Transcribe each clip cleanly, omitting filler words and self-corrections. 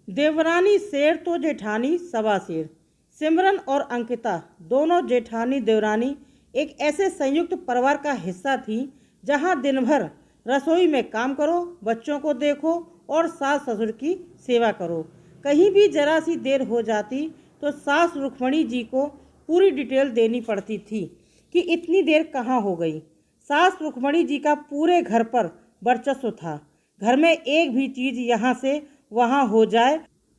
देवरानी शेर तो जेठानी सवा शेर। सिमरन और अंकिता दोनों जेठानी देवरानी एक ऐसे संयुक्त परिवार का हिस्सा थी जहां दिन भर रसोई में काम करो, बच्चों को देखो और सास ससुर की सेवा करो। कहीं भी जरा सी देर हो जाती तो सास रुक्मणी जी को पूरी डिटेल देनी पड़ती थी कि इतनी देर कहाँ हो गई। सास रुक्मणी जी का पूरे घर पर वर्चस्व था। घर में एक भी चीज़ यहाँ से वहाँ हो जाए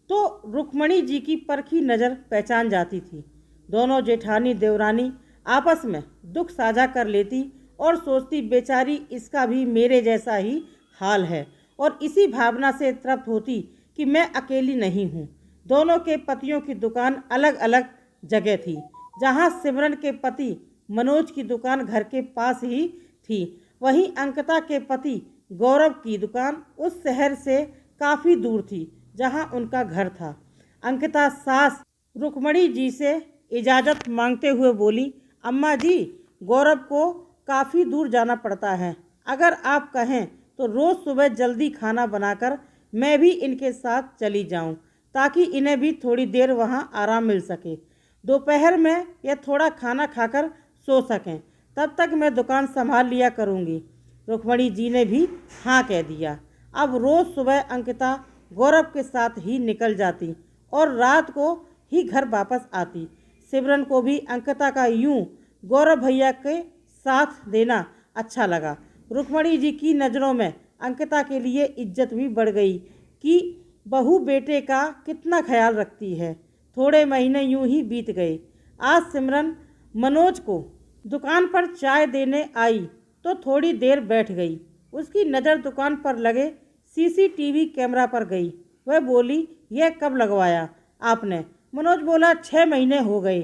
तो रुक्मणी जी की परखी नज़र पहचान जाती थी। दोनों जेठानी देवरानी आपस में दुख साझा कर लेती और सोचती बेचारी इसका भी मेरे जैसा ही हाल है, और इसी भावना से तृप्त होती कि मैं अकेली नहीं हूँ। दोनों के पतियों की दुकान अलग अलग जगह थी। जहाँ सिमरन के पति मनोज की दुकान घर के पास ही थी, वहीं अंकिता के पति गौरव की दुकान उस शहर से काफ़ी दूर थी जहां उनका घर था। अंकिता सास रुक्मणी जी से इजाज़त मांगते हुए बोली, अम्मा जी, गौरव को काफ़ी दूर जाना पड़ता है। अगर आप कहें तो रोज़ सुबह जल्दी खाना बनाकर मैं भी इनके साथ चली जाऊं, ताकि इन्हें भी थोड़ी देर वहां आराम मिल सके। दोपहर में यह थोड़ा खाना खाकर सो सकें, तब तक मैं दुकान संभाल लिया करूंगी। रुक्मणी जी ने भी हाँ कह दिया। अब रोज़ सुबह अंकिता गौरव के साथ ही निकल जाती और रात को ही घर वापस आती। सिमरन को भी अंकिता का यूं गौरव भैया के साथ देना अच्छा लगा। रुक्मणी जी की नज़रों में अंकिता के लिए इज्जत भी बढ़ गई कि बहू बेटे का कितना ख्याल रखती है। थोड़े महीने यूं ही बीत गए। आज सिमरन मनोज को दुकान पर चाय देने आई तो थोड़ी देर बैठ गई। उसकी नज़र दुकान पर लगे सीसीटीवी कैमरा पर गई। वह बोली, यह कब लगवाया आपने? मनोज बोला, 6 महीने हो गए।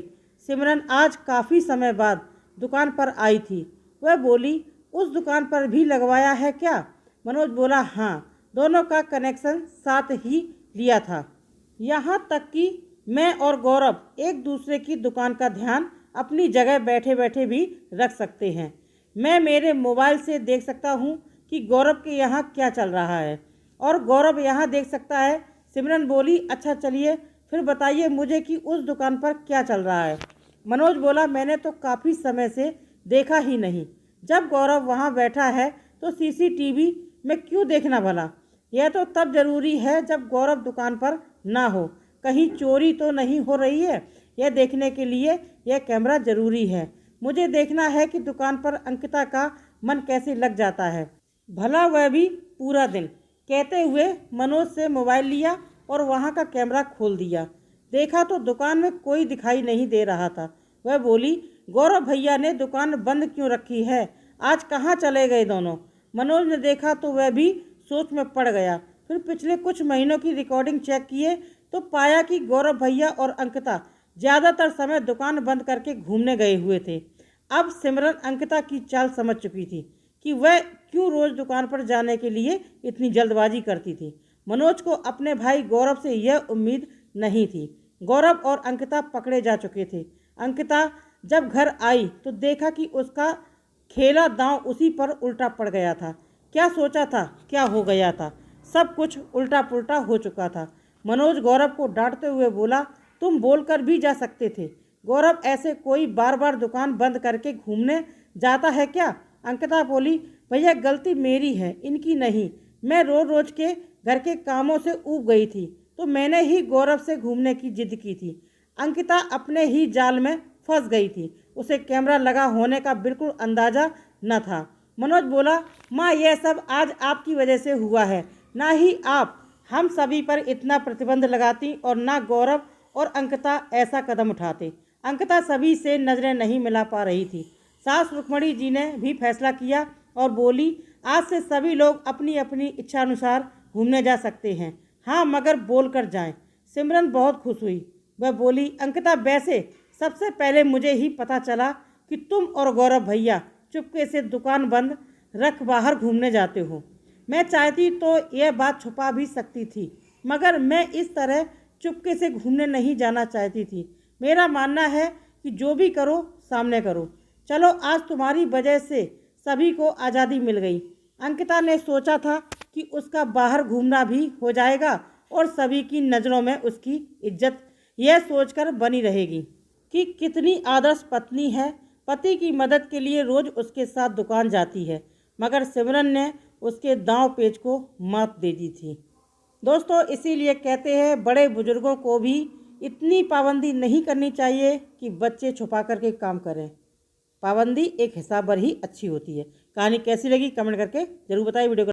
सिमरन आज काफ़ी समय बाद दुकान पर आई थी। वह बोली, उस दुकान पर भी लगवाया है क्या? मनोज बोला, हाँ, दोनों का कनेक्शन साथ ही लिया था। यहाँ तक कि मैं और गौरव एक दूसरे की दुकान का ध्यान अपनी जगह बैठे बैठे भी रख सकते हैं। मैं मेरे मोबाइल से देख सकता हूँ कि गौरव के यहाँ क्या चल रहा है और गौरव यहाँ देख सकता है। सिमरन बोली, अच्छा चलिए फिर बताइए मुझे कि उस दुकान पर क्या चल रहा है। मनोज बोला, मैंने तो काफ़ी समय से देखा ही नहीं। जब गौरव वहाँ बैठा है तो सीसीटीवी में क्यों देखना भला? यह तो तब ज़रूरी है जब गौरव दुकान पर ना हो। कहीं चोरी तो नहीं हो रही है, यह देखने के लिए यह कैमरा ज़रूरी है। मुझे देखना है कि दुकान पर अंकिता का मन कैसे लग जाता है, भला वह भी पूरा दिन। कहते हुए मनोज से मोबाइल लिया और वहां का कैमरा खोल दिया। देखा तो दुकान में कोई दिखाई नहीं दे रहा था। वह बोली, गौरव भैया ने दुकान बंद क्यों रखी है? आज कहाँ चले गए दोनों? मनोज ने देखा तो वह भी सोच में पड़ गया। फिर पिछले कुछ महीनों की रिकॉर्डिंग चेक किए तो पाया कि गौरव भैया और अंकिता ज़्यादातर समय दुकान बंद करके घूमने गए हुए थे। अब सिमरन अंकिता की चाल समझ चुकी थी कि वह क्यों रोज़ दुकान पर जाने के लिए इतनी जल्दबाजी करती थी। मनोज को अपने भाई गौरव से यह उम्मीद नहीं थी। गौरव और अंकिता पकड़े जा चुके थे। अंकिता जब घर आई तो देखा कि उसका खेला दांव उसी पर उल्टा पड़ गया था। क्या सोचा था, क्या हो गया था? सब कुछ उल्टा पुल्टा हो चुका था। मनोज गौरव को डांटते हुए बोला, तुम बोलकर भी जा सकते थे। गौरव ऐसे कोई बार बार दुकान बंद करके घूमने जाता है क्या? अंकिता बोली, भैया गलती मेरी है, इनकी नहीं। मैं रोज रोज के घर के कामों से ऊब गई थी तो मैंने ही गौरव से घूमने की जिद की थी। अंकिता अपने ही जाल में फंस गई थी। उसे कैमरा लगा होने का बिल्कुल अंदाजा न था। मनोज बोला, माँ, यह सब आज आपकी वजह से हुआ है, ना ही आप हम सभी पर इतना प्रतिबंध लगाती और ना गौरव और अंकिता ऐसा कदम उठाते। अंकिता सभी से नज़रें नहीं मिला पा रही थी। सास रुक्मणी जी ने भी फैसला किया और बोली, आज से सभी लोग अपनी अपनी इच्छानुसार घूमने जा सकते हैं। हाँ, मगर बोल कर जाएं। सिमरन बहुत खुश हुई। वह बोली, अंकिता, वैसे सबसे पहले मुझे ही पता चला कि तुम और गौरव भैया चुपके से दुकान बंद रख बाहर घूमने जाते हो। मैं चाहती तो यह बात छुपा भी सकती थी, मगर मैं इस तरह चुपके से घूमने नहीं जाना चाहती थी। मेरा मानना है कि जो भी करो सामने करो। चलो, आज तुम्हारी वजह से सभी को आज़ादी मिल गई। अंकिता ने सोचा था कि उसका बाहर घूमना भी हो जाएगा, और सभी की नज़रों में उसकी इज्जत यह सोचकर बनी रहेगी कि कितनी आदर्श पत्नी है। पति की मदद के लिए रोज़ उसके साथ दुकान जाती है, मगर सिमरन ने उसके दांव पेच को मात दे दी थी। दोस्तों, इसीलिए कहते हैं बड़े बुजुर्गों को भी इतनी पाबंदी नहीं करनी चाहिए कि बच्चे छुपा करके काम करें। पाबंदी एक हिसाब भर ही अच्छी होती है। कहानी कैसी लगी कमेंट करके ज़रूर बताइए। वीडियो को